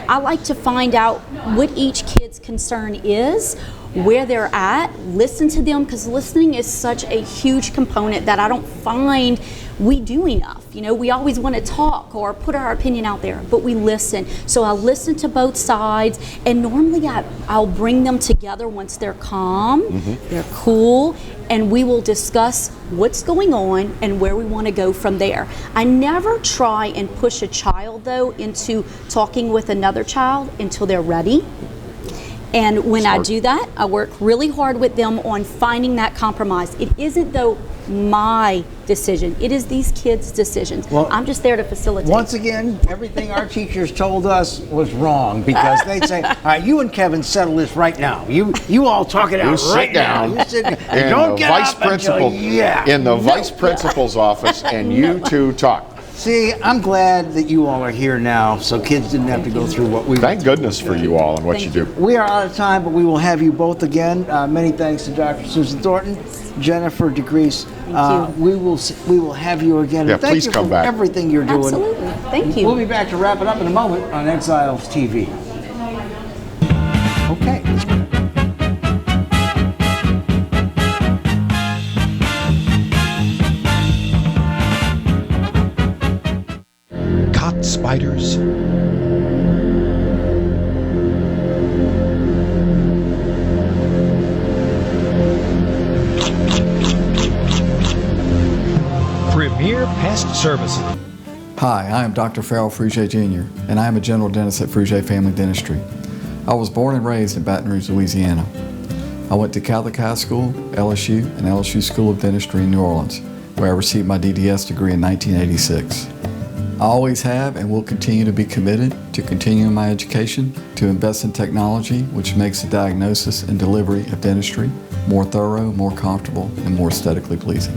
I like to find out what each kid's concern is, where they're at, listen to them, because listening is such a huge component that I don't find we do enough. You know, we always want to talk or put our opinion out there, but we listen. So I'll listen to both sides, and normally I'll bring them together once they're calm, they're cool, and we will discuss what's going on and where we want to go from there. I never try and push a child, though, into talking with another child until they're ready. And when I do that, I work really hard with them on finding that compromise. It isn't, though, my decision. It is these kids' decisions. Well, I'm just there to facilitate. Once again, everything our teachers told us was wrong, because they'd say, all right, you and Kevin settle this right now. You all talk it out right now. You sit down. And Don't the get vice up principal in the vice principal's office, and you two talk. See, I'm glad that you all are here now, so kids didn't have to go through what we Thank goodness for you all and what you do. We are out of time, but we will have you both again. Many thanks to Dr. Susan Thornton, Jennifer DeGrease. We will have you again. Yeah, Thank please you come for back. everything you're doing. Absolutely. Thank you. We'll be back to wrap it up in a moment on Exiles TV. Okay, let's go. Caught spiders. Premier Pest Services. Hi, I am Dr. Farrell Frugier Jr., and I am a general dentist at Frugier Family Dentistry. I was born and raised in Baton Rouge, Louisiana. I went to Catholic High School, LSU, and LSU School of Dentistry in New Orleans, where I received my DDS degree in 1986. I always have and will continue to be committed to continuing my education, to invest in technology which makes the diagnosis and delivery of dentistry more thorough, more comfortable, and more aesthetically pleasing.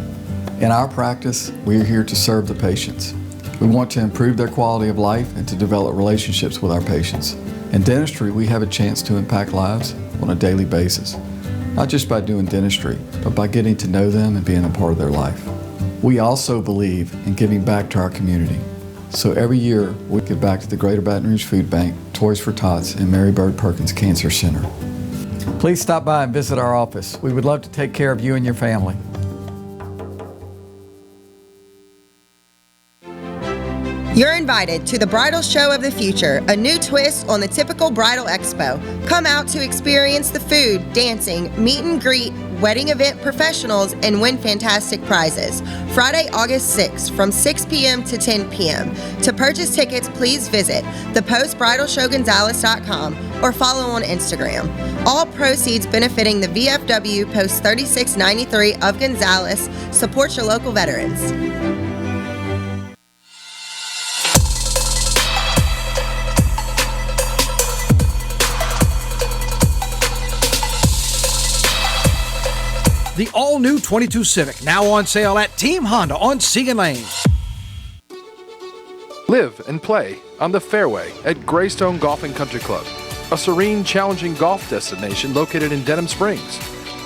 In our practice, we are here to serve the patients. We want to improve their quality of life and to develop relationships with our patients. In dentistry, we have a chance to impact lives on a daily basis, not just by doing dentistry, but by getting to know them and being a part of their life. We also believe in giving back to our community. So every year, we give back to the Greater Baton Rouge Food Bank, Toys for Tots, and Mary Bird Perkins Cancer Center. Please stop by and visit our office. We would love to take care of you and your family. You're invited to the Bridal Show of the Future, a new twist on the typical bridal expo. Come out to experience the food, dancing, meet and greet, wedding event professionals, and win fantastic prizes. Friday, August 6th from 6 p.m. to 10 p.m. To purchase tickets, please visit thepostbridalshowgonzales.com or follow on Instagram. All proceeds benefiting the VFW Post 3693 of Gonzales. Support your local veterans. The all-new 22 Civic, now on sale at Team Honda on Siegen Lane. Live and play on the fairway at Greystone Golf and Country Club, a serene, challenging golf destination located in Denham Springs.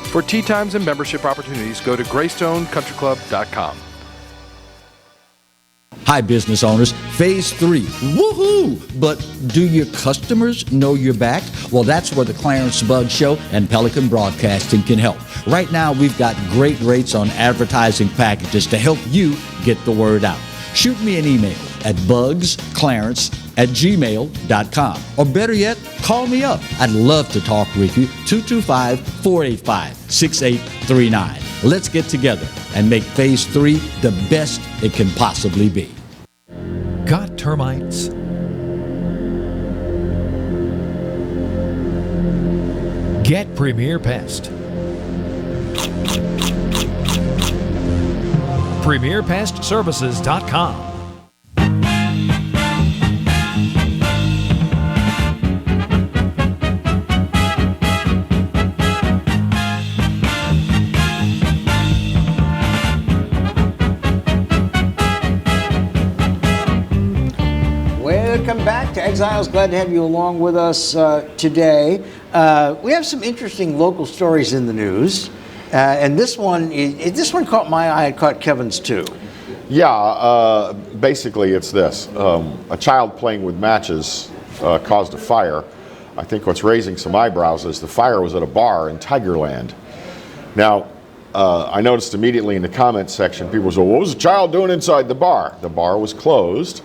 For tee times and membership opportunities, go to GreystoneCountryClub.com. Hi, business owners. Phase 3. Woohoo! But do your customers know you're back? Well, that's where the Clarence Bugg Show and Pelican Broadcasting can help. Right now, we've got great rates on advertising packages to help you get the word out. Shoot me an email at bugsclarence@gmail.com. Or better yet, call me up. I'd love to talk with you. 225-485-6839. Let's get together and make Phase 3 the best it can possibly be. Got termites? Get Premier Pest. PremierPestServices.com. Welcome back to Exiles. Glad to have you along with us today. We have some interesting local stories in the news, and this one caught my eye. It caught Kevin's too. Yeah, basically it's this. A child playing with matches caused a fire. I think what's raising some eyebrows is the fire was at a bar in Tigerland. Now, I noticed immediately in the comments section, people said, what was the child doing inside the bar? The bar was closed.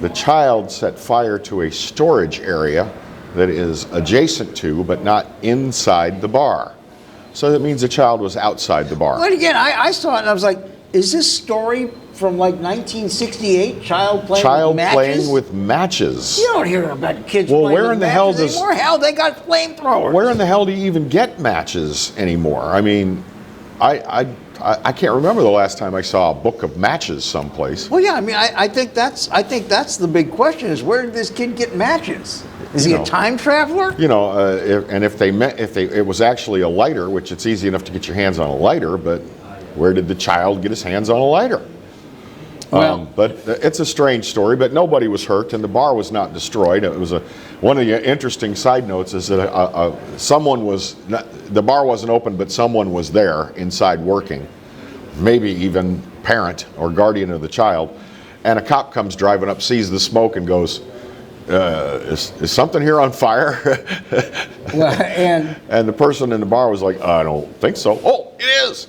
The child set fire to a storage area that is adjacent to, but not inside the bar. So that means the child was outside the bar. But again, I saw it and I was like, is this story from like 1968? Child playing with matches? You don't hear about kids well, playing where with in the hell matches anymore. Hell, they got flamethrowers. Where in the hell do you even get matches anymore? I mean, I can't remember the last time I saw a book of matches someplace. Well, yeah, I mean, I think that's the big question: is where did this kid get matches? Is he a time traveler? You know, if it was actually a lighter, which it's easy enough to get your hands on a lighter, but where did the child get his hands on a lighter? Well, but it's a strange story. But nobody was hurt, and the bar was not destroyed. It was one of the interesting side notes is that the bar wasn't open, but someone was there inside working, maybe even parent or guardian of the child, and a cop comes driving up, sees the smoke, and goes, "Is something here on fire?" Well, and the person in the bar was like, "I don't think so." Oh, it is.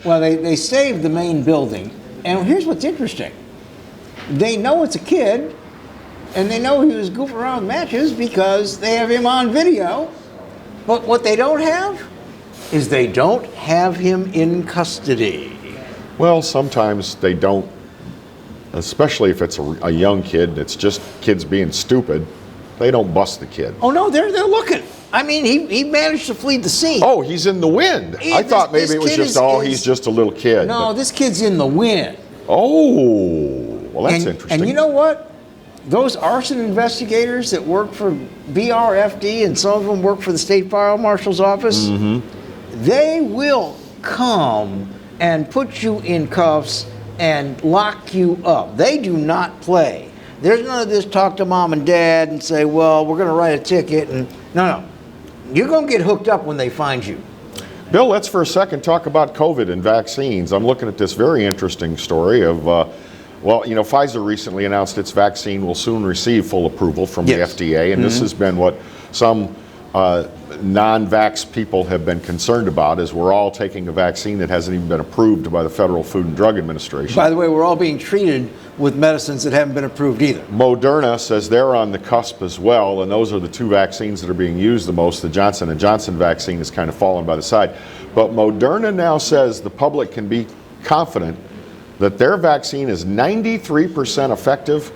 Well, they saved the main building. And here's what's interesting. They know it's a kid, and they know he was goofing around with matches because they have him on video. But what they don't have is they don't have him in custody. Well, sometimes they don't, especially if it's a young kid, it's just kids being stupid. They don't bust the kid. Oh, no, they're looking. I mean, he managed to flee the scene. Oh, he's in the wind. I thought maybe it was just, he's just a little kid. No, this kid's in the wind. Oh, well, that's interesting. And you know what? Those arson investigators that work for BRFD, and some of them work for the State Fire Marshal's office, they will come and put you in cuffs and lock you up. They do not play. There's none of this talk to mom and dad and say, well, we're going to write a ticket. And no. You're going to get hooked up when they find you. Bill, let's for a second talk about COVID and vaccines. I'm looking at this very interesting story of, Pfizer recently announced its vaccine will soon receive full approval from the FDA, and this has been what some non-vax people have been concerned about, is we're all taking a vaccine that hasn't even been approved by the Federal Food and Drug Administration. By the way, we're all being treated with medicines that haven't been approved either. Moderna says they're on the cusp as well, and those are the two vaccines that are being used the most. The Johnson & Johnson vaccine has kind of fallen by the side. But Moderna now says the public can be confident that their vaccine is 93% effective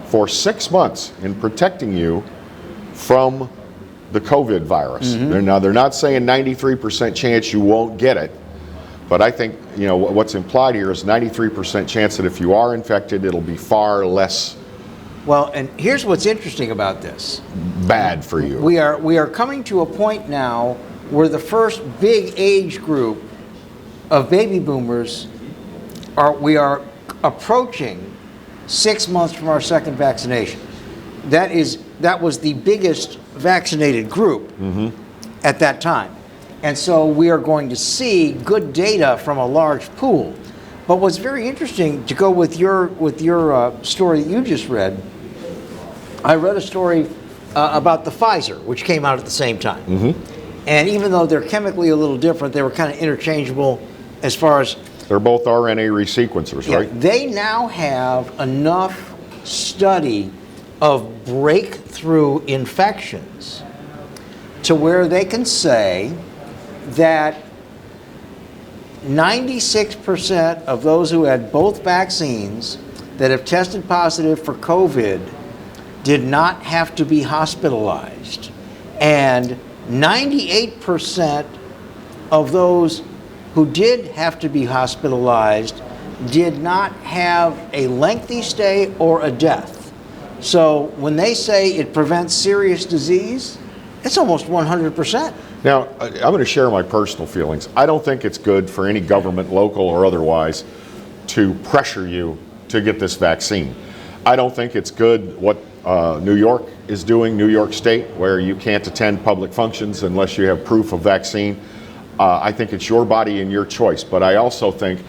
for 6 months in protecting you from the COVID virus. They're not saying 93% chance you won't get it, but I think what's implied here is 93% chance that if you are infected, it'll be far less. Well, and here's what's interesting about this. Bad for you. We are coming to a point now where the first big age group of baby boomers we are approaching 6 months from our second vaccination. That was the biggest vaccinated group at that time. And so we are going to see good data from a large pool. But what's very interesting, to go with your story that you just read, I read a story about the Pfizer, which came out at the same time. And even though they're chemically a little different, they were kind of interchangeable as far as... They're both RNA resequencers, right? They now have enough study of breakthrough infections to where they can say that 96% of those who had both vaccines that have tested positive for COVID did not have to be hospitalized. And 98% of those who did have to be hospitalized did not have a lengthy stay or a death. So when they say it prevents serious disease, it's almost 100%. Now, I'm going to share my personal feelings. I don't think it's good for any government, local or otherwise, to pressure you to get this vaccine. I don't think it's good what New York is doing, New York State, where you can't attend public functions unless you have proof of vaccine. I think it's your body and your choice, but I also think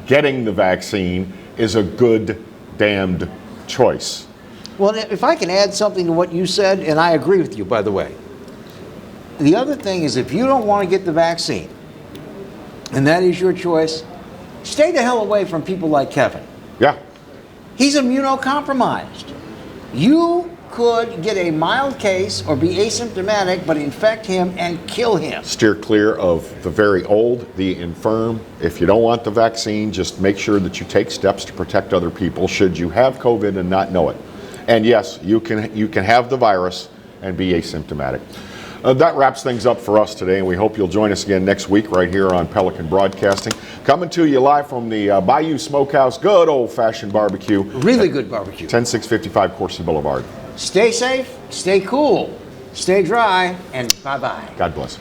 getting the vaccine is a good damned choice. Well, if I can add something to what you said, and I agree with you, by the way. The other thing is, if you don't want to get the vaccine, and that is your choice, stay the hell away from people like Kevin. Yeah. He's immunocompromised. You could get a mild case or be asymptomatic, but infect him and kill him. Steer clear of the very old, the infirm. If you don't want the vaccine, just make sure that you take steps to protect other people should you have COVID and not know it. And yes, you can have the virus and be asymptomatic. That wraps things up for us today, and we hope you'll join us again next week right here on Pelican Broadcasting. Coming to you live from the Bayou Smokehouse, good old-fashioned barbecue. Really good barbecue. 10655 Corsi Boulevard. Stay safe, stay cool, stay dry, and bye-bye. God bless.